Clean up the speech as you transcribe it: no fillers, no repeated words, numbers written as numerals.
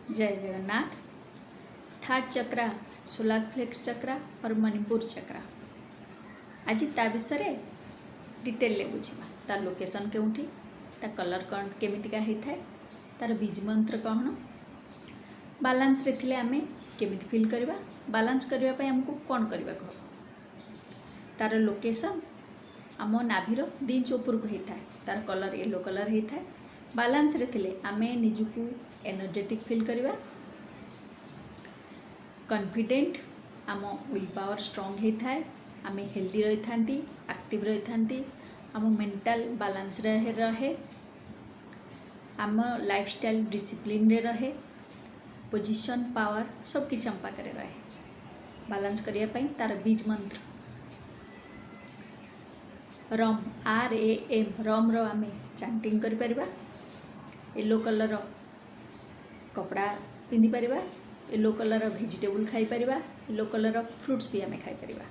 जय जगन्नाथ। थार्ड चक्रा, solar flex चक्रा और मणिपुर चक्रा आज ता विषय डिटेल बुझा। तार लोकेशन केउठी, ता कलर कौन केमितिका होता है, तार बीज मंत्र कौन, बालांस रे थिले आमे केमिति फील करवा, बालांस करबा पय हमको कौन करबा को, तार लोकेशन आम नाभीर 2 इंच ऊपर को होता है, तार कलर येलो कलर होता है। बालांस रे थिले आमे निजुकू एनर्जेटिक फील करवा, कॉन्फिडेंट, आम विल पावर स्ट्रॉन्ग होता है, आम हेल्दी रही था, एक्टिव रही था, आम मेंटल बालांस रहे, आम लाइफस्टाइल डिसिप्लिन रे रहे, पोजीशन पावर सब किछ हम पाखरे रहे। बालांस करिया पई तार बीज मंत्र रम RAM रम रो आमे चैंटिंग करि परिबा। येलो कलर कपड़ा पिंधि परिबा, येलो कलर वेजिटेबल खाई परिबा, येलो कलर फ्रूट्स भी आमे खाई परिबा।